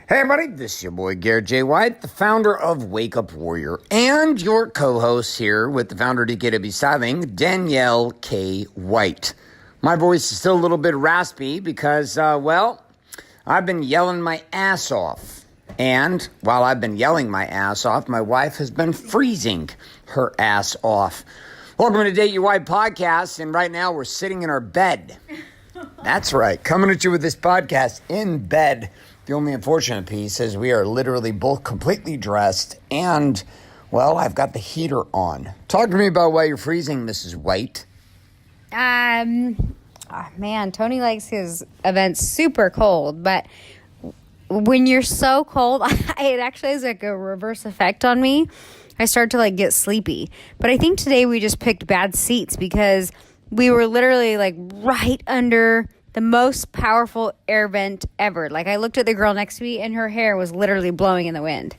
Hey everybody, this is your boy Garrett J, the founder of Wake Up Warrior, and your co-host here with the founder of DKW Styling, Danielle K. White. My voice is still a little bit raspy because, I've been yelling my ass off. And while I've been yelling my ass off, my wife has been freezing her ass off. Welcome to Date Your Wife podcast, and right now we're sitting in our bed. That's right, coming at you with this podcast in bed. The only unfortunate piece is we are literally both completely dressed and, I've got the heater on. Talk to me about why you're freezing, Mrs. White. Tony likes his events super cold, but when you're so cold, it actually has like a reverse effect on me. I start to get sleepy. But I think today we just picked bad seats because we were literally right under the most powerful air vent ever. I looked at the girl next to me and her hair was literally blowing in the wind.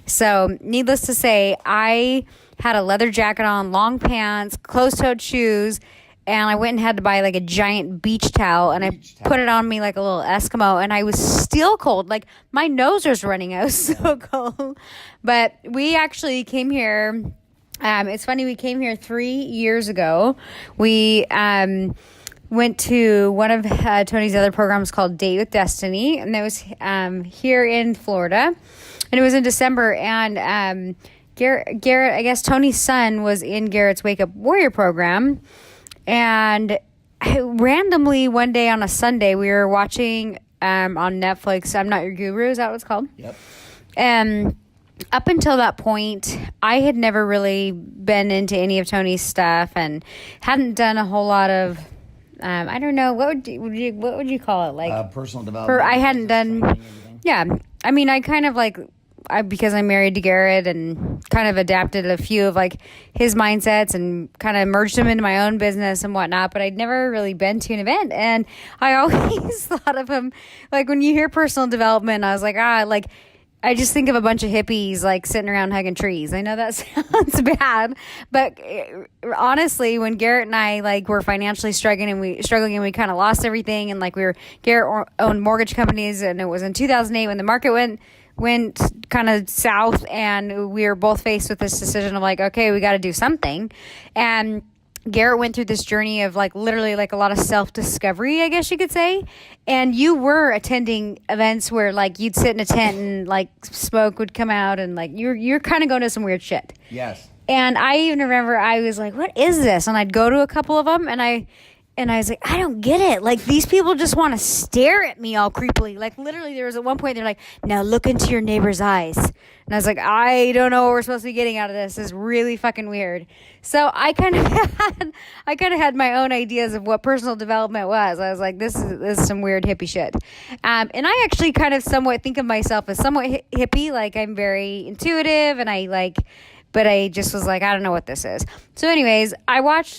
So needless to say, I had a leather jacket on, long pants, closed-toed shoes, and I went and had to buy a giant beach towel, and put it on me like a little Eskimo, and I was still cold. My nose was running. I was so cold. But we actually came here. It's funny, we came here 3 years ago. We went to one of Tony's other programs called Date with Destiny, and that was here in Florida, and it was in December, and Garrett, I guess Tony's son was in Garrett's Wake Up Warrior program, and randomly one day on a Sunday, we were watching on Netflix, I'm Not Your Guru, is that what it's called? Yep. And up until that point, I had never really been into any of Tony's stuff and hadn't done a whole lot of I don't know, what would you call it? Personal development. I hadn't done, yeah. I mean, I kind of because I'm married to Garrett and kind of adapted a few of his mindsets and kind of merged them into my own business and whatnot, but I'd never really been to an event. And I always thought of him, when you hear personal development, I was I just think of a bunch of hippies sitting around hugging trees. I know that sounds bad, but honestly, when Garrett and I were financially struggling and we kind of lost everything, and Garrett owned mortgage companies, and it was in 2008 when the market went kind of south, and we were both faced with this decision of okay, we got to do something, and Garrett went through this journey of literally a lot of self-discovery, I guess you could say. And you were attending events where you'd sit in a tent and smoke would come out and you're kind of going to some weird shit. Yes. And I even remember I was what is this? And I'd go to a couple of them and I was I don't get it. These people just want to stare at me all creepily. Literally there was at one point they're now look into your neighbor's eyes. And I was I don't know what we're supposed to be getting out of this. This is really fucking weird. So I kind of had my own ideas of what personal development was. I was this is some weird hippie shit. And I actually kind of somewhat think of myself as somewhat hippie. I'm very intuitive and but I just was I don't know what this is. So anyways,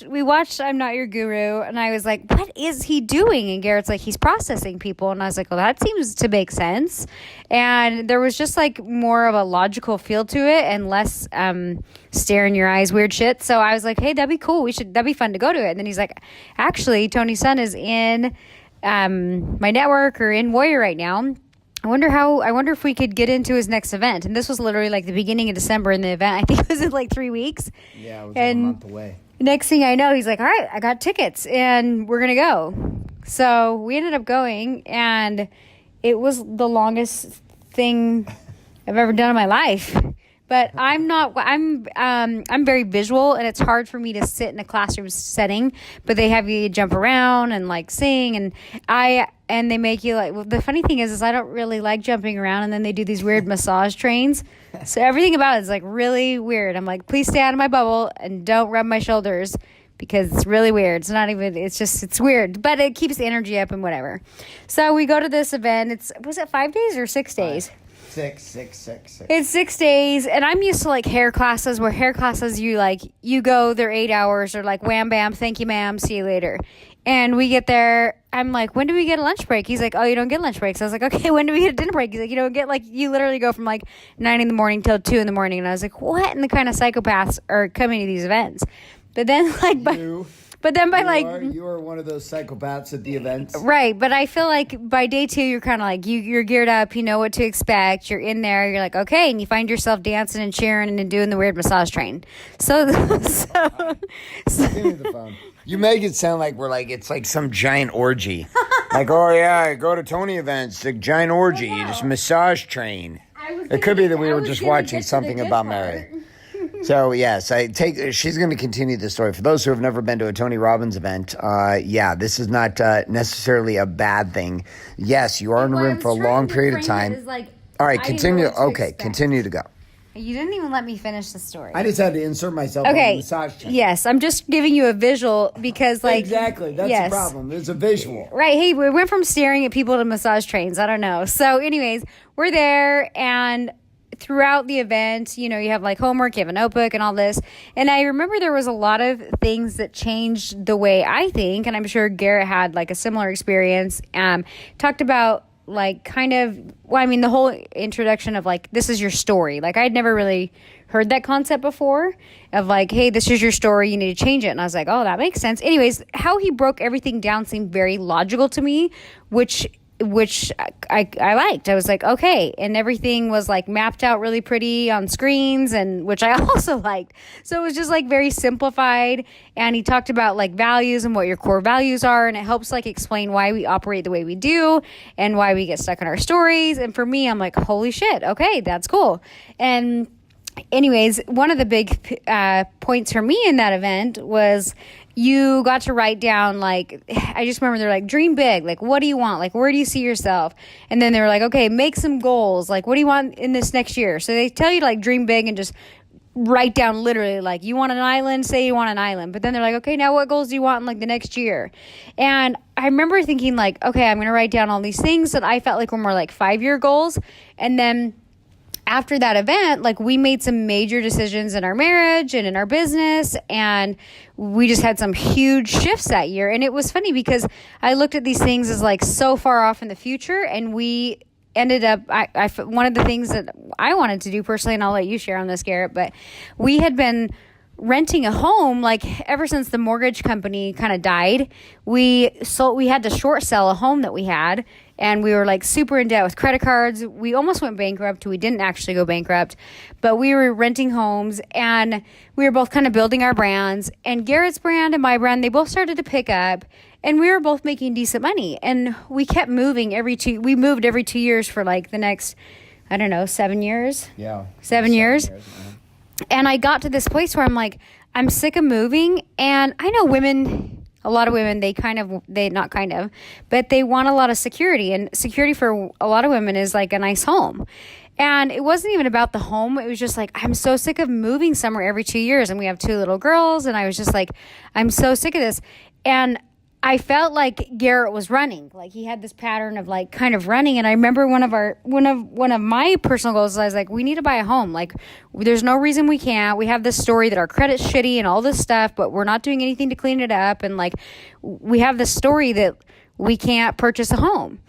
we watched I'm Not Your Guru, and I was what is he doing? And Garrett's he's processing people. And I was well, that seems to make sense. And there was just more of a logical feel to it and less stare in your eyes weird shit. So I was hey, that'd be cool. That'd be fun to go to it. And then he's actually, Tony's son is in my network or in Warrior right now. I wonder if we could get into his next event. And this was literally the beginning of December in the event. I think it was in 3 weeks. Yeah, it was a month away. Next thing I know, he's all right, I got tickets and we're going to go. So we ended up going, and it was the longest thing I've ever done in my life. But I'm very visual, and it's hard for me to sit in a classroom setting, but they have you jump around and sing, and they make you the funny thing is I don't really like jumping around, and then they do these weird massage trains. So everything about it is really weird. I'm please stay out of my bubble and don't rub my shoulders because it's really weird. It's weird, but it keeps the energy up and whatever. So we go to this event. Was it 5 days or 6 days? Six. It's 6 days, and I'm used to hair classes, where hair classes you go, they're 8 hours, or wham bam, thank you ma'am, see you later. And we get there, I'm when do we get a lunch break? He's oh, you don't get lunch breaks. I was okay, when do we get a dinner break? He's you don't get you literally go from 9 in the morning till 2 in the morning. And I was what? And the kind of psychopaths are coming to these events. But then But then by you are one of those psychopaths at the events. Right, but I feel like by day 2, you're kind of like, you're geared up, you know what to expect, you're in there, you're like, okay, and you find yourself dancing and cheering and doing the weird massage train. So Give me the phone. You make it sound like it's like some giant orgy. Like, oh yeah, I go to Tony events, a giant orgy, just massage train. It could be that we were just watching something about Mary. So, yes, she's going to continue the story. For those who have never been to a Tony Robbins event, this is not necessarily a bad thing. Yes, you are in the room for a long period of time. All right, continue. Okay, continue to go. You didn't even let me finish the story. I just had to insert myself on the massage chair. Yes, I'm just giving you a visual because, Exactly, that's the problem. There's a visual. Right, hey, we went from staring at people to massage trains. I don't know. So, anyways, we're there, and throughout the event, you have homework, you have a notebook and all this. And I remember there was a lot of things that changed the way I think, and I'm sure Garrett had a similar experience. Talked about the whole introduction of this is your story. I'd never really heard that concept before of hey, this is your story, you need to change it. And I was like, oh, that makes sense. Anyways, how he broke everything down seemed very logical to me, which I liked. I was like, okay. And everything was mapped out really pretty on screens, and which I also liked. So it was just very simplified. And he talked about values and what your core values are. And it helps explain why we operate the way we do and why we get stuck in our stories. And for me, I'm like, holy shit. Okay, that's cool. And anyways, one of the big points for me in that event was you got to write down, I just remember they're dream big. What do you want? Where do you see yourself? And then they were okay, make some goals. What do you want in this next year? So they tell you to dream big and just write down literally, you want an island, say you want an island. But then they're okay, now what goals do you want in the next year? And I remember thinking okay, I'm going to write down all these things that I felt were more 5-year goals. And then after that event, we made some major decisions in our marriage and in our business, and we just had some huge shifts that year. And it was funny because I looked at these things as so far off in the future, and we ended up, one of the things that I wanted to do personally, and I'll let you share on this, Garrett, but we had been renting a home ever since the mortgage company kind of died. We had to short sell a home that we had, and we were super in debt with credit cards. We almost went bankrupt. We didn't actually go bankrupt, but we were renting homes, and we were both kind of building our brands. And Garrett's brand and my brand, they both started to pick up, and we were both making decent money. And we kept moving we moved every 2 years for the next, 7 years. Yeah. 7 years. And I got to this place where I'm sick of moving. And I know a lot of women, but they want a lot of security. And security for a lot of women is a nice home. And it wasn't even about the home. It was just I'm so sick of moving somewhere every 2 years. And we have 2 little girls. And I was just I'm so sick of this. And I felt like Garrett was running. He had this pattern of kind of running. And I remember one of my personal goals, I was we need to buy a home. There's no reason we can't. We have this story that our credit's shitty and all this stuff, but we're not doing anything to clean it up. And we have this story that we can't purchase a home.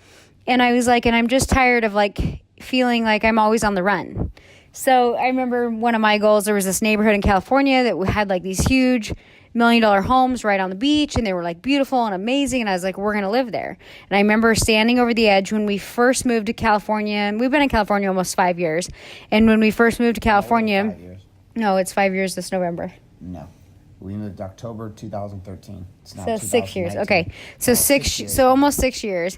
And I was and I'm just tired of feeling I'm always on the run. So I remember one of my goals, there was this neighborhood in California that had these huge $1 million homes right on the beach, and they were beautiful and amazing, and I was we're gonna live there. And I remember standing over the edge when we first moved to California, and we've been in California almost 5 years. And when we first moved to California, no, it's 5 years this November. No, we moved October 2013. It's now so 6 years. Okay, so so almost 6 years.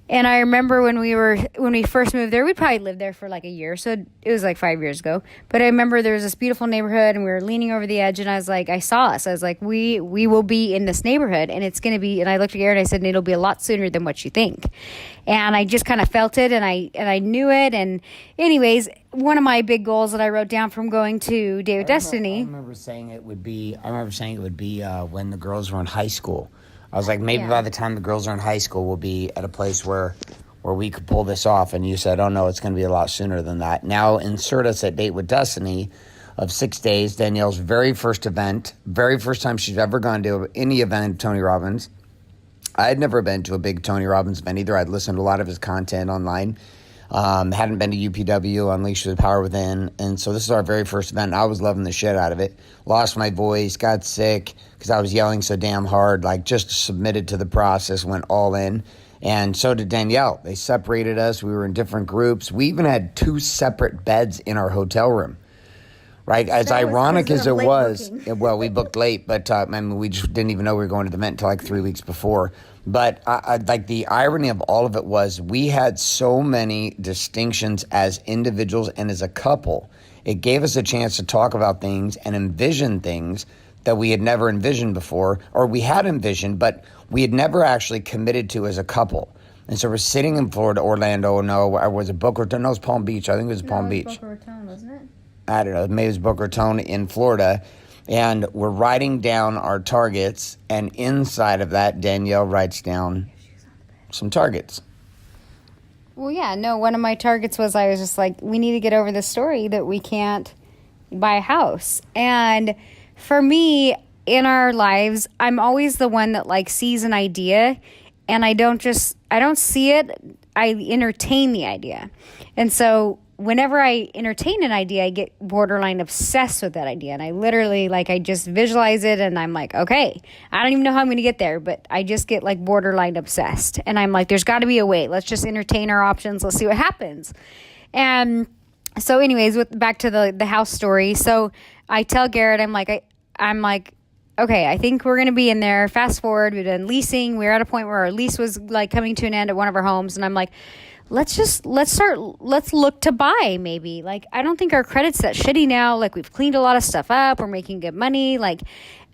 And I remember when we first moved there, we probably lived there for a year. So it was 5 years ago. But I remember there was this beautiful neighborhood, and we were leaning over the edge, and I was I saw us. I was we will be in this neighborhood, and it's going to be, and I looked at Garrett and I said, and it'll be a lot sooner than what you think. And I just kind of felt it, and I knew it. And anyways, one of my big goals that I wrote down from going to Day with Destiny. I remember saying it would be when the girls were in high school. I was maybe by the time the girls are in high school, we'll be at a place where we could pull this off. And you said, oh, no, it's going to be a lot sooner than that. Now insert us at Date with Destiny of 6 days. Danielle's very first event, very first time she's ever gone to any event of Tony Robbins. I had never been to a big Tony Robbins event either. I'd listened to a lot of his content online. Hadn't been to UPW, Unleash the Power Within. And so this is our very first event. I was loving the shit out of it. Lost my voice, got sick because I was yelling so damn hard, like just submitted to the process, went all in. And so did Danielle. They separated us. We were in different groups. We even had 2 separate beds in our hotel room. Right, as ironic as it was, well, we booked late, but I mean, we just didn't even know we were going to the event until like 3 weeks before. But like the irony of all of it was we had so many distinctions as individuals and as a couple. It gave us a chance to talk about things and envision things that we had never envisioned before, or we had envisioned, but we had never actually committed to as a couple. And so we're sitting in Florida, Orlando, no, I was it Boca Raton? No, it was Palm Beach. I think it was Palm Beach. Boca Raton, wasn't it? I don't know, maybe it was Boca Raton in Florida, and we're writing down our targets, and inside of that, Danielle writes down some targets. Well, yeah, no, one of my targets was I was just like, we need to get over the story that we can't buy a house. And for me, in our lives, I'm always the one that like sees an idea, and I don't see it, I entertain the idea. And so whenever I entertain an idea, I get borderline obsessed with that idea. And I literally, like, I just visualize it and I'm like, okay, I don't even know how I'm going to get there, but I just get like borderline obsessed. And I'm like, there's got to be a way. Let's just entertain our options. Let's see what happens. And so anyways, back to the house story. So I tell Garrett, I'm like, okay, I think we're going to be in there. Fast forward, we've done leasing. We're at a point where our lease was like coming to an end at one of our homes. And I'm like, let's look to buy maybe. Like, I don't think our credit's that shitty now. Like, we've cleaned a lot of stuff up. We're making good money. Like,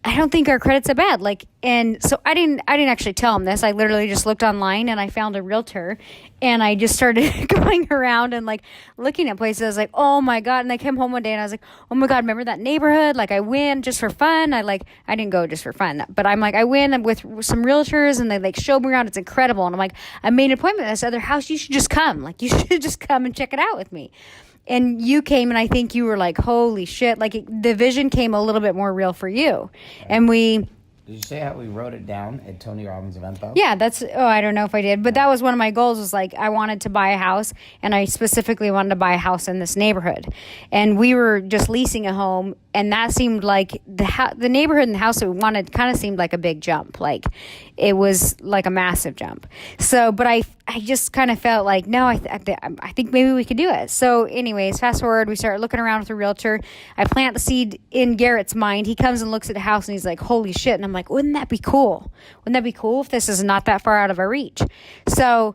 I don't think our credit's that bad. Like, and so I didn't actually tell him this. I literally just looked online and I found a realtor and I just started going around and like looking at places. I was like, oh my God. And I came home one day and I was like, oh my God, remember that neighborhood? Like, I win just for fun. I didn't go just for fun, but I'm like, I win with some realtors and they like showed me around. It's incredible. And I'm like, I made an appointment at this other house. You should just come. Like, you should just come and check it out with me. And you came and I think you were like, holy shit. Like, the vision came a little bit more real for you. Right. And Did you say how we wrote it down at Tony Robbins' event, though? Yeah, I don't know if I did. But that was one of my goals, was like, I wanted to buy a house, and I specifically wanted to buy a house in this neighborhood. And we were just leasing a home, and that seemed like the neighborhood and the house that we wanted kind of seemed like a big jump. Like, it was like a massive jump. So, but I just kind of felt like, no, I think maybe we could do it. So anyways, fast forward, we start looking around with a realtor. I plant the seed in Garrett's mind. He comes and looks at the house and he's like, holy shit. And I'm like, wouldn't that be cool? Wouldn't that be cool if this is not that far out of our reach? So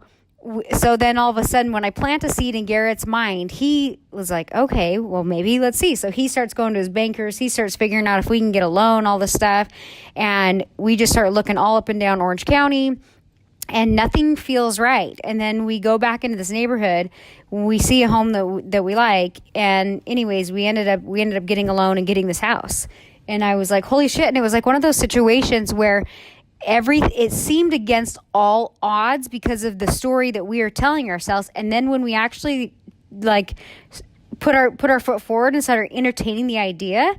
then all of a sudden, when I plant a seed in Garrett's mind, he was like, okay, well, maybe let's see. So he starts going to his bankers. He starts figuring out if we can get a loan, all this stuff. And we just start looking all up and down Orange County, and nothing feels right. And then we go back into this neighborhood. We see a home that we like. And anyways, we ended up getting a loan and getting this house. And I was like, holy shit. And it was like one of those situations where it seemed against all odds because of the story that we are telling ourselves. And then when we actually like put our foot forward and started entertaining the idea,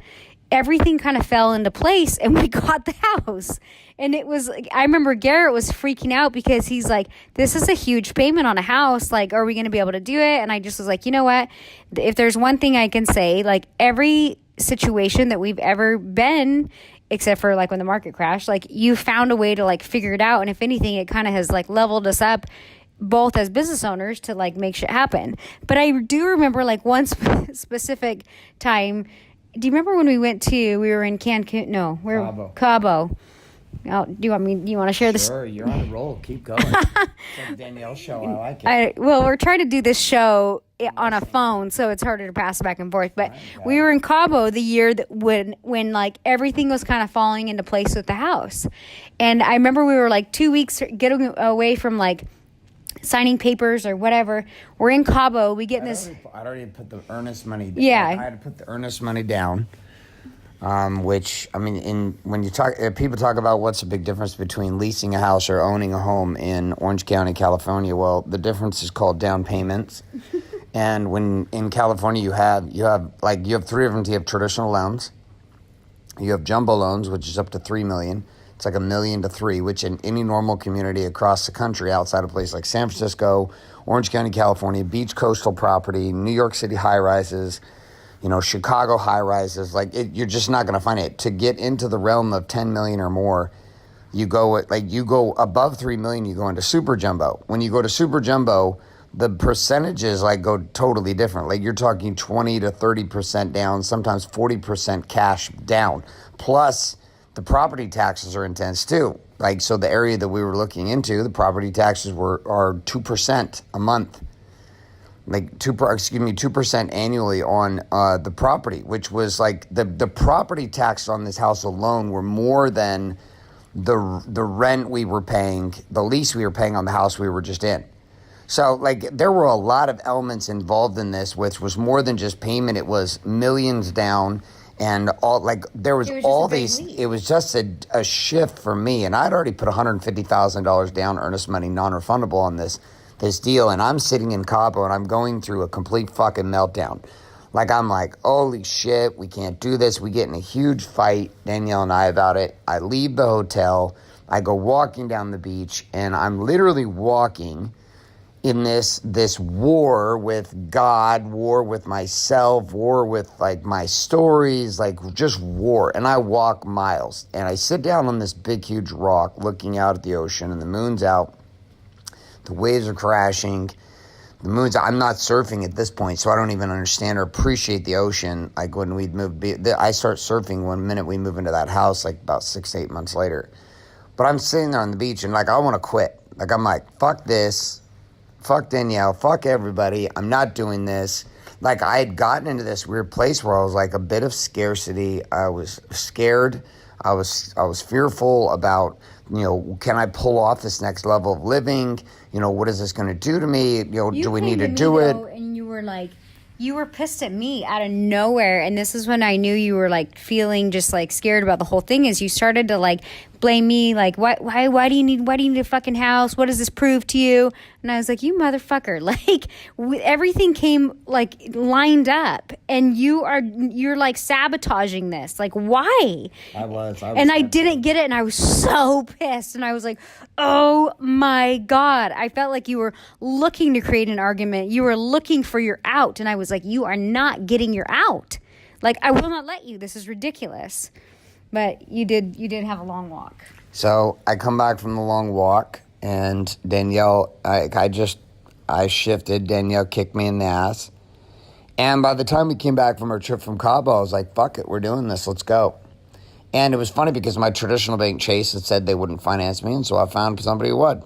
everything kind of fell into place and we got the house. And it was like, I remember Garrett was freaking out because he's like, this is a huge payment on a house. Like, are we going to be able to do it? And I just was like, you know what? If there's one thing I can say, like, every situation that we've ever been, except for like when the market crashed, like, you found a way to like figure it out. And if anything, it kind of has like leveled us up both as business owners to like make shit happen. But I do remember like one specific time. Do you remember when we were in Cancun? No, Cabo. Oh, do you want to share this? Sure, you're on a roll. Keep going. It's like Danielle's show. I like it. We're trying to do this show on a phone, so it's harder to pass back and forth. But we were in Cabo the year that when like everything was kind of falling into place with the house. And I remember we were like 2 weeks getting away from like signing papers or whatever. We're in Cabo. We get in this. I'd already put the earnest money down. Yeah. I had to put the earnest money down. Which, I mean, when you people talk about what's the big difference between leasing a house or owning a home in Orange County, California. Well, the difference is called down payments. And when in California you have 3 different. You have traditional loans, you have jumbo loans, which is up to $3 million. It's like $1 million to $3 million, which in any normal community across the country, outside of places like San Francisco, Orange County, California, beach coastal property, New York City high rises, Chicago high rises, you're just not going to find it. To get into the realm of 10 million or more, you go above 3 million, you go into super jumbo. When you go to super jumbo, the percentages go totally different. Like you're talking 20 to 30% down, sometimes 40% cash down. Plus the property taxes are intense too. So the area that we were looking into, the property taxes are 2% a month. 2% annually on the property, which was the property tax on this house alone were more than the rent we were paying, the lease we were paying on the house we were just in. So there were a lot of elements involved in this, which was more than just payment. It was millions down, and there was all these. It was just a shift for me, and I'd already put $150,000 down, earnest money, non-refundable on this deal, and I'm sitting in Cabo and I'm going through a complete fucking meltdown. I'm like, holy shit, we can't do this. We get in a huge fight, Danielle and I, about it. I leave the hotel. I go walking down the beach, and I'm literally walking in this war with God, war with myself, war with my stories, just war. And I walk miles, and I sit down on this big, huge rock looking out at the ocean, and the moon's out. The waves are crashing. The moon's out. I'm not surfing at this point, so I don't even understand or appreciate the ocean. When we'd moved, I start surfing one minute we move into that house, about 6 to 8 months later. But I'm sitting there on the beach, and I want to quit. I'm like, fuck this. Fuck Danielle. Fuck everybody. I'm not doing this. I had gotten into this weird place where I was a bit of scarcity. I was scared. I was fearful about, can I pull off this next level of living? What is this going to do to me? Do we need to do it? And you were pissed at me out of nowhere. And this is when I knew you were feeling just scared about the whole thing. Is you started to blame me, why do you need a fucking house? What does this prove to you? And I was like, you motherfucker, everything came lined up, and you're sabotaging this. Why? I was and I didn't get it, and I was so pissed, and I was like, oh my God. I felt like you were looking to create an argument. You were looking for your out, and I was like, you are not getting your out. I will not let you. This is ridiculous. But you did have a long walk. So I come back from the long walk, and Danielle, I shifted. Danielle kicked me in the ass. And by the time we came back from our trip from Cabo, I was like, fuck it, we're doing this, let's go. And it was funny because my traditional bank, Chase, had said they wouldn't finance me, and so I found somebody who would.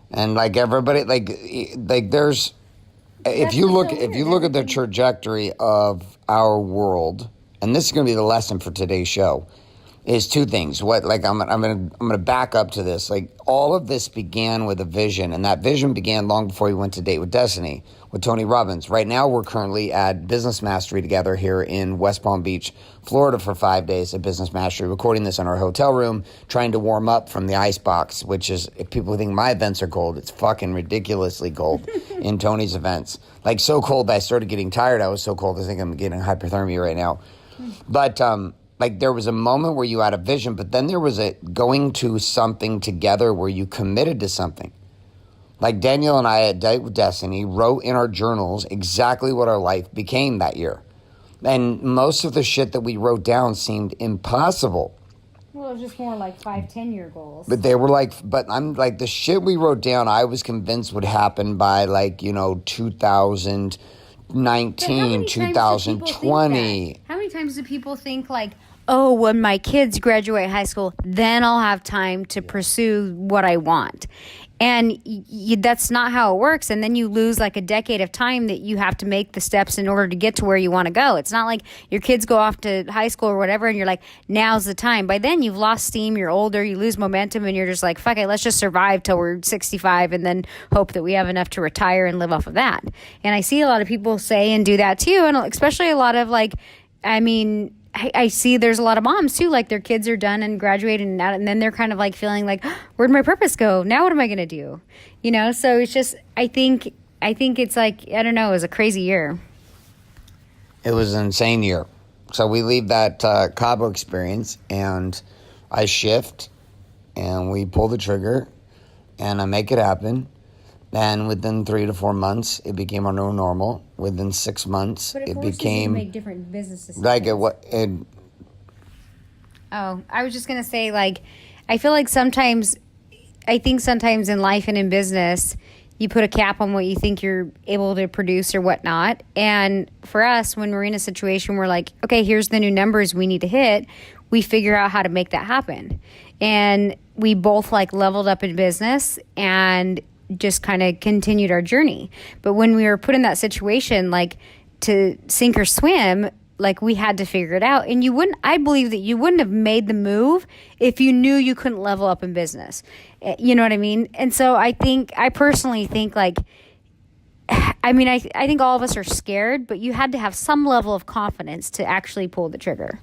And everybody, there's, if you look at the trajectory of our world, and this is going to be the lesson for today's show, is two things. I'm gonna back up to this. All of this began with a vision, and that vision began long before we went to Date with Destiny with Tony Robbins. Right now, we're currently at Business Mastery together here in West Palm Beach, Florida, for 5 days at Business Mastery. Recording this in our hotel room, trying to warm up from the ice box, which is, if people think my events are cold, it's fucking ridiculously cold in Tony's events. So cold that I started getting tired. I was so cold I think I'm getting hypothermia right now. But there was a moment where you had a vision, but then there was a going to something together where you committed to something. Danielle and I at Date with Destiny wrote in our journals exactly what our life became that year. And most of the shit that we wrote down seemed impossible. Well, it was just more 5-10 year goals. But they were the shit we wrote down, I was convinced would happen by 2019, 2020. How many times do people think oh, when my kids graduate high school, then I'll have time to pursue what I want? And that's not how it works. And then you lose a decade of time that you have to make the steps in order to get to where you want to go. It's not like your kids go off to high school or whatever and you're like, now's the time. By then you've lost steam, you're older, you lose momentum, and you're just like, fuck it, let's just survive till we're 65 and then hope that we have enough to retire and live off of that. And I see a lot of people say and do that too. And especially a lot of I see there's a lot of moms too, their kids are done and graduated and then they're kind of feeling where'd my purpose go? Now what am I going to do? So it's just, I think it's I don't know, it was a crazy year. It was an insane year. So we leave that Cabo experience, and I shift, and we pull the trigger, and I make it happen. And within 3 to 4 months, it became our new normal. Within 6 months, it became you to make different business decisions. like Oh, I was just gonna say, like, I feel like sometimes in life and in business, you put a cap on what you think you're able to produce or whatnot. And for us, when we're in a situation where, like, okay, here's the new numbers we need to hit, we figure out how to make that happen. And we both, like, leveled up in business and just kind of continued our journey. But when we were put in that situation, like, to sink or swim, like, we had to figure it out. And I believe that you wouldn't have made the move if you knew you couldn't level up in business. You know what I mean? And so I personally think, like, I think all of us are scared, but you had to have some level of confidence to actually pull the trigger.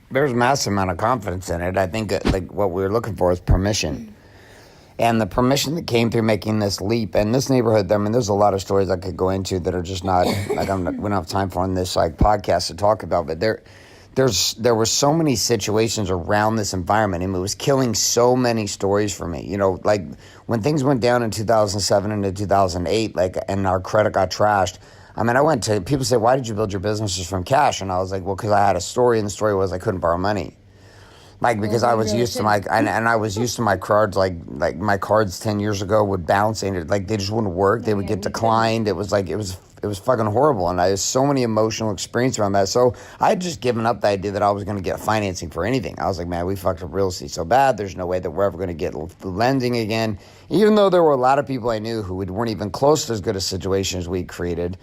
There's a massive amount of confidence in it. I think, like, what we were looking for is permission. And the permission that came through making this leap. And this neighborhood, I mean, there's a lot of stories I could go into that are just not, like, we don't have time for on this, like, podcast to talk about. But there were so many situations around this environment, and it was killing so many stories for me. You know, like, when things went down in 2007 into 2008, like, and our credit got trashed, I mean, people say, why did you build your businesses from cash? And I was like, well, because I had a story, and the story was I couldn't borrow money. Like, because I was used to I was used to my cards, like my cards 10 years ago would bounce, and like, they just wouldn't work. They would get declined. It was like, it was fucking horrible. And I had so many emotional experience around that. So I had just given up the idea that I was going to get financing for anything. I was like, man, we fucked up real estate so bad. There's no way that we're ever going to get lending again. Even though there were a lot of people I knew who weren't even close to as good a situation as we created.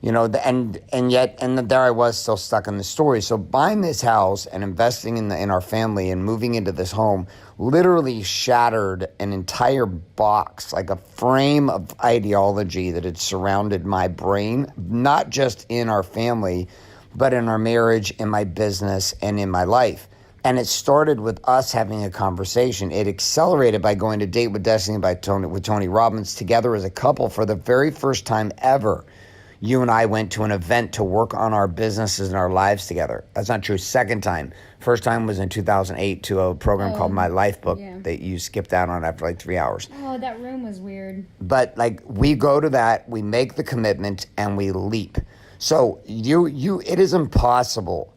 You know, and there I was, still stuck in the story. So buying this house and investing in our family and moving into this home literally shattered an entire box, like a frame of ideology that had surrounded my brain, not just in our family, but in our marriage, in my business, and in my life. And it started with us having a conversation. It accelerated by going to Date with Destiny with Tony Robbins together as a couple for the very first time ever. You and I went to an event to work on our businesses and our lives together. That's not true. Second time. First time was in 2008 to a program called My Life Book that you skipped out on after like 3 hours. Oh, that room was weird. But, like, we go to that, we make the commitment, and we leap. So it is impossible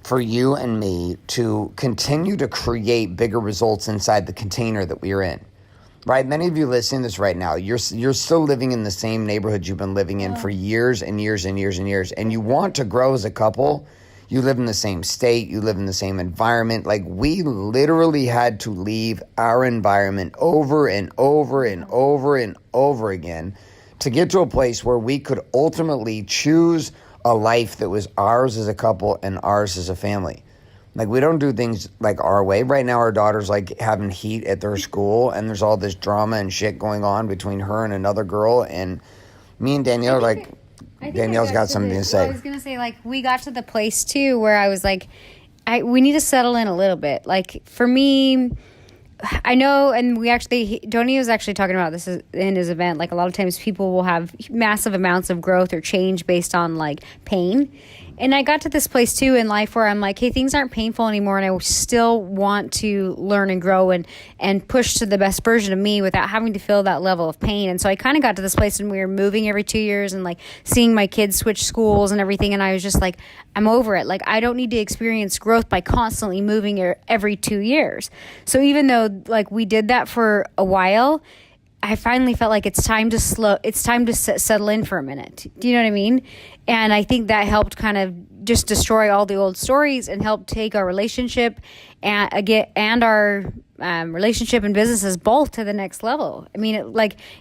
for you and me to continue to create bigger results inside the container that we are in. Right, many of you listening to this right now, you're still living in the same neighborhood you've been living in for years and years and years and years, and you want to grow as a couple. You live in the same state, you live in the same environment. Like, we literally had to leave our environment over and over and over and over again to get to a place where we could ultimately choose a life that was ours as a couple and ours as a family. Like, we don't do things like our way. Right now, our daughter's, like, having heat at their school, and there's all this drama and shit going on between her and another girl. And me and Danielle, Danielle's got something to say. I was going to say, like, we got to the place, too, where I was like, we need to settle in a little bit. Like, for me, I know, and Tony was actually talking about this in his event. Like, a lot of times people will have massive amounts of growth or change based on, like, pain. And I got to this place, too, in life where I'm like, hey, things aren't painful anymore, and I still want to learn and grow and push to the best version of me without having to feel that level of pain. And so I kind of got to this place when we were moving every 2 years and, like, seeing my kids switch schools and everything, and I was just like, I'm over it. Like, I don't need to experience growth by constantly moving every 2 years. So even though, like, we did that for a while, I finally felt like it's time to settle in for a minute. Do you know what I mean? And I think that helped kind of just destroy all the old stories and help take our relationship and our relationship and businesses both to the next level. I mean,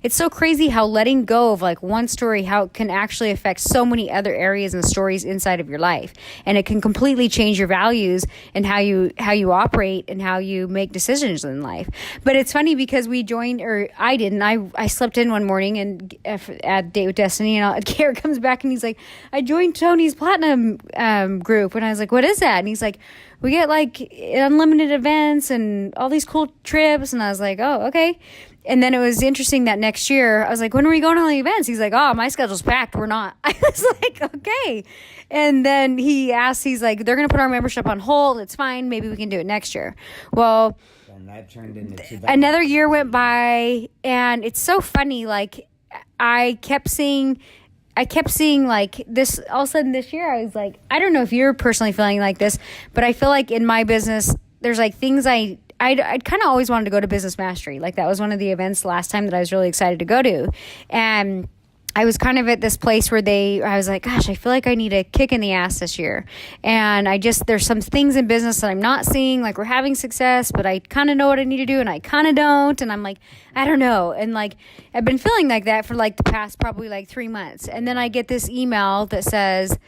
it's so crazy how letting go of, like, one story, how it can actually affect so many other areas and stories inside of your life. And it can completely change your values and how you operate and how you make decisions in life. But it's funny because I slept in one morning and at Date with Destiny, and Garrett comes back and he's like, I joined Tony's Platinum group. And I was like, what is that? And he's like, we get, like, unlimited events and all these cool trips. And I was like, oh, okay. And then it was interesting that next year, I was like, when are we going on the events? He's like, oh, my schedule's packed. We're not. I was like, okay. And then he's like, they're going to put our membership on hold. It's fine. Maybe we can do it next year. Well, And that turned into another year went by, and it's so funny. Like, I kept seeing like this. All of a sudden this year, I was like, I don't know if you're personally feeling like this, but I feel like in my business, there's like things I'd kind of always wanted to go to Business Mastery. Like, that was one of the events last time that I was really excited to go to. And I was kind of at this place where I was like, gosh, I feel like I need a kick in the ass this year. And there's some things in business that I'm not seeing, like we're having success, but I kind of know what I need to do and I kind of don't. And I'm like, I don't know. And like, I've been feeling like that for like the past probably like 3 months. And then I get this email that says,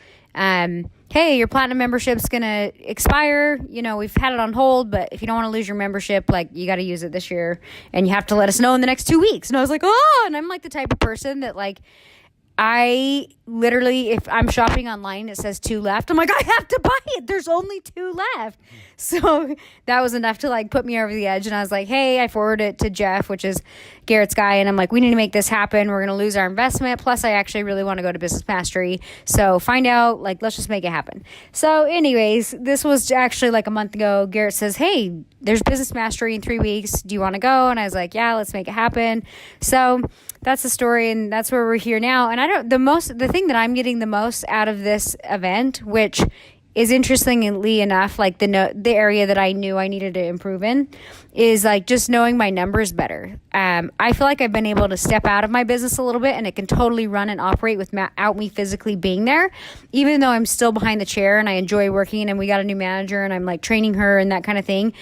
hey, your platinum membership's going to expire. You know, we've had it on hold, but if you don't want to lose your membership, like, you got to use it this year and you have to let us know in the next 2 weeks. And I was like, oh, and I'm like the type of person that, like, I literally, if I'm shopping online, it says 2 left. I'm like, I have to buy it. There's only 2 left. So that was enough to like put me over the edge. And I was like, hey, I forwarded it to Jeff, which is Garrett's guy. And I'm like, we need to make this happen. We're going to lose our investment. Plus, I actually really want to go to Business Mastery. So find out, like, let's just make it happen. So anyways, this was actually like a month ago. Garrett says, hey, there's Business Mastery in 3 weeks. Do you want to go? And I was like, yeah, let's make it happen. So that's the story, and that's where we're here now. And the thing that I'm getting the most out of this event, which is interestingly enough, like the area that I knew I needed to improve in, is like just knowing my numbers better. I feel like I've been able to step out of my business a little bit, and it can totally run and operate without me physically being there, even though I'm still behind the chair and I enjoy working, and we got a new manager and I'm like training her and that kind of thing.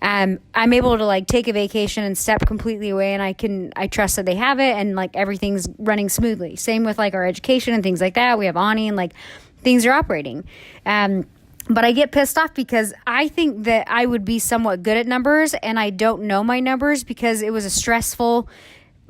I'm able to like take a vacation and step completely away, and I trust that they have it, and like everything's running smoothly. Same with like our education and things like that. We have Ani, and like things are operating. But I get pissed off because I think that I would be somewhat good at numbers, and I don't know my numbers because it was a stressful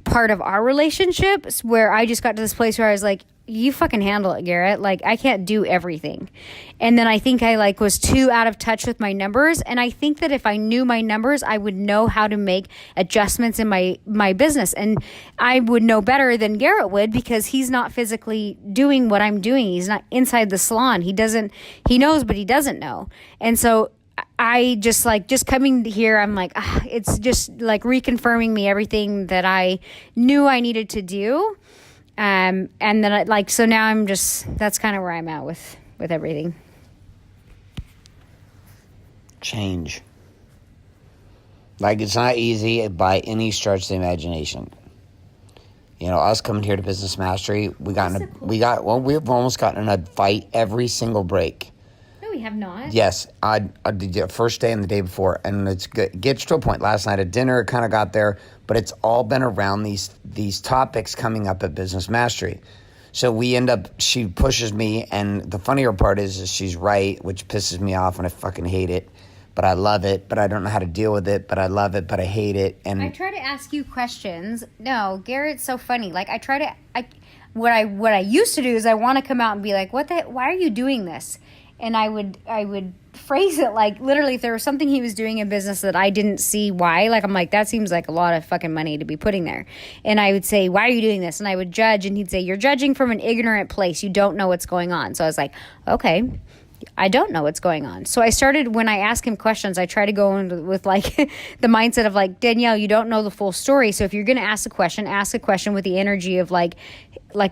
part of our relationship where I just got to this place where I was like, you fucking handle it, Garrett. Like, I can't do everything. And then I think I like was too out of touch with my numbers. And I think that if I knew my numbers, I would know how to make adjustments in my business. And I would know better than Garrett would because he's not physically doing what I'm doing. He's not inside the salon. He knows, but he doesn't know. And so I just coming here, I'm like, it's just like reconfirming me everything that I knew I needed to do. And then so now that's kind of where I'm at with everything. Change. Like, it's not easy by any stretch of the imagination. You know, us coming here to Business Mastery, we've almost gotten in a fight every single break. No, we have not. Yes, I did the first day and the day before, and it gets to a point. Last night at dinner, it kind of got there, but it's all been around these topics coming up at Business Mastery. So she pushes me, and the funnier part is she's right, which pisses me off, and I fucking hate it. But I love it, but I don't know how to deal with it, but I love it, but I hate it. And I try to ask you questions. No, Garrett's so funny. Like, what I used to do is I want to come out and be like, why are you doing this? And I would phrase it like, literally, if there was something he was doing in business that I didn't see why, like, I'm like, that seems like a lot of fucking money to be putting there. And I would say, why are you doing this? And I would judge, and he'd say, you're judging from an ignorant place. You don't know what's going on. So I was like, okay, I don't know what's going on. So I started, when I ask him questions, I try to go in with like the mindset of like, Danielle, you don't know the full story. So if you're going to ask a question with the energy of like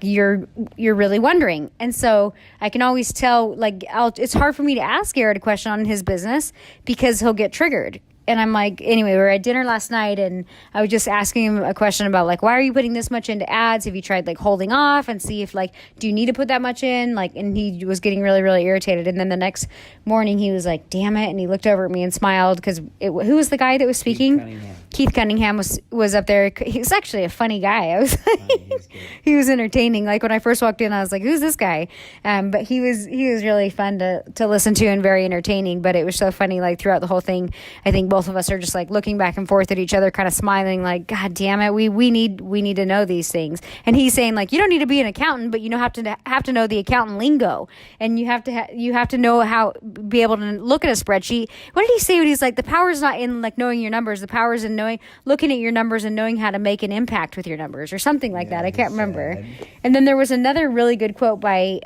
you're really wondering. And so I can always tell, like, it's hard for me to ask Garrett a question on his business because he'll get triggered. And I'm like, anyway, we were at dinner last night, and I was just asking him a question about, like, why are you putting this much into ads? Have you tried, like, holding off and see if, like, do you need to put that much in? Like, and he was getting really, really irritated. And then the next morning he was like, damn it. And he looked over at me and smiled because who was the guy that was speaking? Keith Cunningham was up there. He was actually a funny guy. I was like, he was entertaining. Like, when I first walked in, I was like, who's this guy? But he was really fun to listen to and very entertaining. But it was so funny, like, throughout the whole thing, I think both of us are just like looking back and forth at each other, kind of smiling, like, God damn it, we need to know these things. And he's saying, like, you don't need to be an accountant, but you have to know the accountant lingo, and you have to know be able to look at a spreadsheet. What did he say? When he's like, the power's not in like knowing your numbers, the power's in looking at your numbers and knowing how to make an impact with your numbers, or something like that. I can't remember. And then there was another really good quote by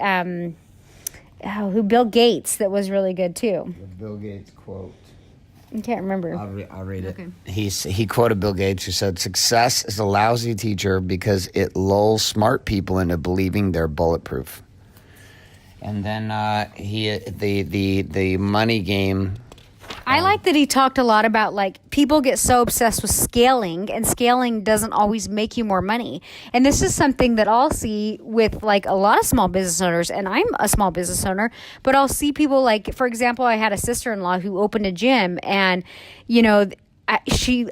Bill Gates that was really good too. The Bill Gates quote. I can't remember. I'll read it. Okay. He quoted Bill Gates, who said, "Success is a lousy teacher because it lulls smart people into believing they're bulletproof." And then the money game. I like that he talked a lot about like people get so obsessed with scaling, and scaling doesn't always make you more money. And this is something that I'll see with like a lot of small business owners, and I'm a small business owner, but I'll see people like, for example, I had a sister-in-law who opened a gym, and you know,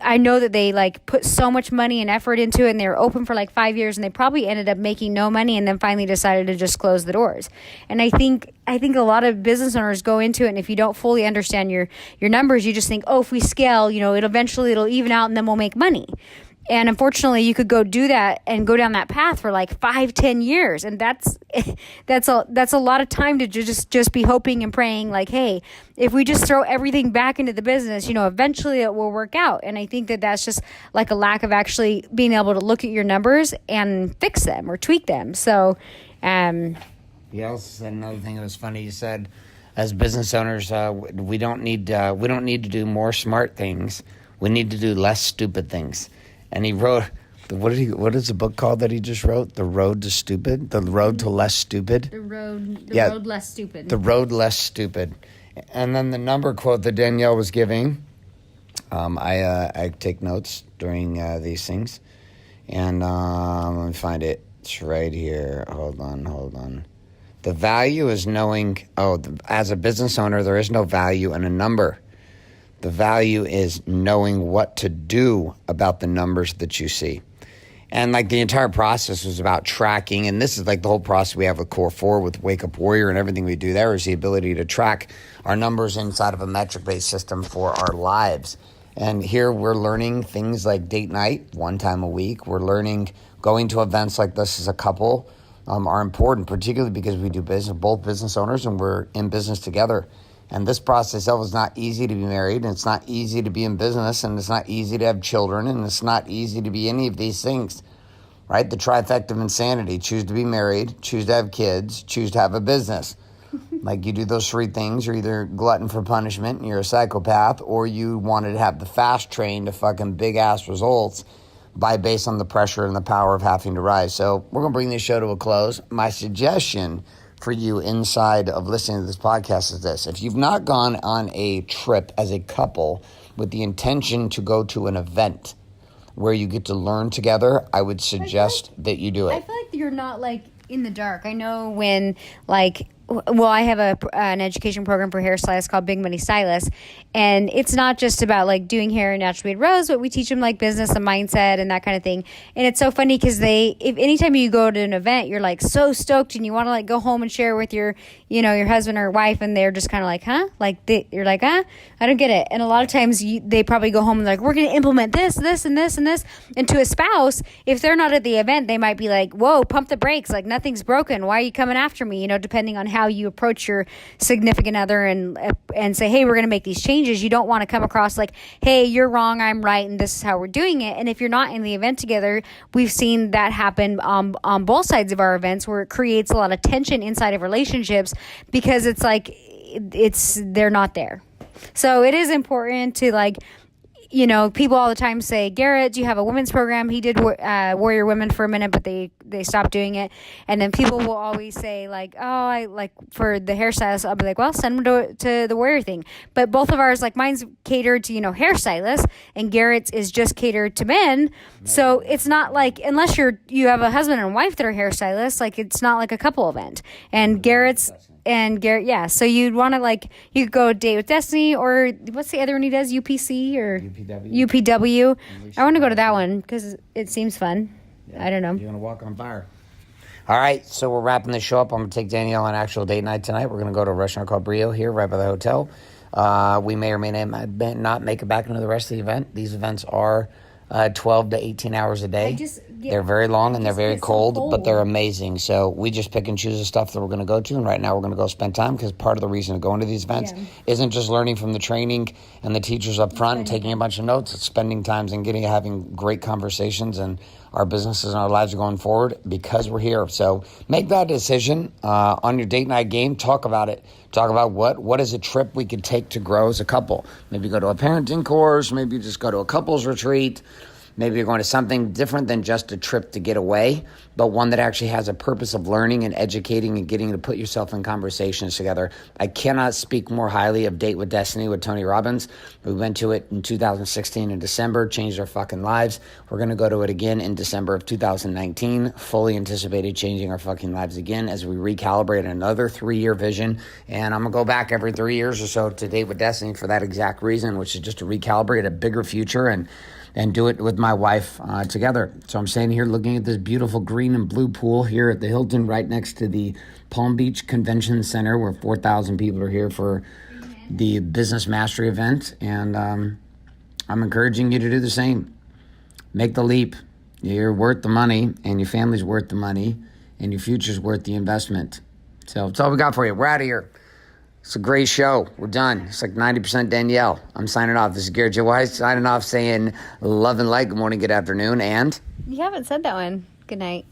I know that they like put so much money and effort into it, and they were open for like 5 years, and they probably ended up making no money, and then finally decided to just close the doors. And I think a lot of business owners go into it, and if you don't fully understand your numbers, you just think, oh, if we scale, you know, it'll even out, and then we'll make money. And unfortunately, you could go do that and go down that path for like 5-10 years. And that's a lot of time to just be hoping and praying like, hey, if we just throw everything back into the business, you know, eventually it will work out. And I think that that's just like a lack of actually being able to look at your numbers and fix them or tweak them. So, He also said another thing that was funny. He said, as business owners, we don't need to do more smart things. We need to do less stupid things. And he wrote, what is the book called that he just wrote? The Road to Stupid? The Road to Less Stupid? The Road Less Stupid. The Road Less Stupid. And then the number quote that Danielle was giving, I take notes during these things. And let me find it. It's right here. Hold on. The value is knowing, as a business owner, there is no value in a number. The value is knowing what to do about the numbers that you see. And like the entire process was about tracking. And this is like the whole process we have with Core 4, with Wake Up Warrior, and everything we do there is the ability to track our numbers inside of a metric-based system for our lives. And here we're learning things like date night, one time a week. We're learning going to events like this as a couple are important, particularly because we do business, both business owners, and we're in business together. And this process itself is not easy to be married, and it's not easy to be in business, and it's not easy to have children, and it's not easy to be any of these things, right? The trifecta of insanity: choose to be married, choose to have kids, choose to have a business. Like, you do those three things, you're either glutton for punishment and you're a psychopath, or you wanted to have the fast train to fucking big ass results based on the pressure and the power of having to rise. So we're going to bring this show to a close. My suggestion for you inside of listening to this podcast is this: if you've not gone on a trip as a couple with the intention to go to an event where you get to learn together, I would suggest that you do it. I feel like you're not like in the dark. I know when like, well, I have an education program for hairstylists called Money Stylist, and it's not just about like doing hair and naturally made rose, but we teach them like business and mindset and that kind of thing. And it's so funny because if anytime you go to an event, you're like so stoked and you want to like go home and share with your husband or wife, and they're just kind of like, huh? Like you're like, I don't get it. And a lot of times they probably go home and like, we're going to implement this, and this, and this. And to a spouse, if they're not at the event, they might be like, whoa, pump the brakes. Like, nothing's broken. Why are you coming after me? Depending on how you approach your significant other and say, hey, we're going to make these changes. You don't want to come across like, hey, you're wrong, I'm right, and this is how we're doing it. And if you're not in the event together, we've seen that happen on both sides of our events, where it creates a lot of tension inside of relationships because it's like they're not there. So it is important to like, people all the time say, Garrett, do you have a women's program? He did Warrior Women for a minute, but they stopped doing it. And then people will always say like, oh, I like for the hairstylist, I'll be like, well, send them to the Warrior thing. But both of ours, like mine's catered to, hairstylists, and Garrett's is just catered to men. So it's not like, unless you have a husband and wife that are hairstylists, like it's not like a couple event. And Garrett, yeah. So you'd want to like, you could go Date with Destiny, or what's the other one he does? UPC or UPW. I want to go to that one because it seems fun. Yeah. I don't know. You're going to walk on fire. All right. So we're wrapping this show up. I'm going to take Danielle on actual date night tonight. We're going to go to a restaurant called Brio here right by the hotel. We may or may not make it back into the rest of the event. These events are 12 to 18 hours a day. They're very long and they're just very get so cold, but they're cold. amazing. So we just pick and choose the stuff that we're going to go to. And right now we're going to go spend time because part of the reason of going to these events isn't just learning from the training and the teachers up front and taking a bunch of notes. It's spending times and having great conversations, and our businesses and our lives are going forward because we're here. So make that decision on your date night game. Talk about it. Talk about what is a trip we could take to grow as a couple. Maybe go to a parenting course. Maybe just go to a couples retreat. Maybe you're going to something different than just a trip to get away, but one that actually has a purpose of learning and educating and getting to put yourself in conversations together. I cannot speak more highly of Date with Destiny with Tony Robbins. We went to it in 2016 in December, changed our fucking lives. We're going to go to it again in December of 2019, fully anticipated changing our fucking lives again as we recalibrate another 3-year vision. And I'm going to go back every 3 years or so to Date with Destiny for that exact reason, which is just to recalibrate a bigger future and do it with my wife together. So I'm standing here looking at this beautiful green and blue pool here at the Hilton right next to the Palm Beach Convention Center where 4,000 people are here for the Business Mastery event. And I'm encouraging you to do the same. Make the leap. You're worth the money, and your family's worth the money, and your future's worth the investment. So that's all we got for you. We're out of here. It's a great show. We're done. It's like 90% Danielle. I'm signing off. This is Garrett J. White signing off saying love and light. Good morning, good afternoon, and... You haven't said that one. Good night.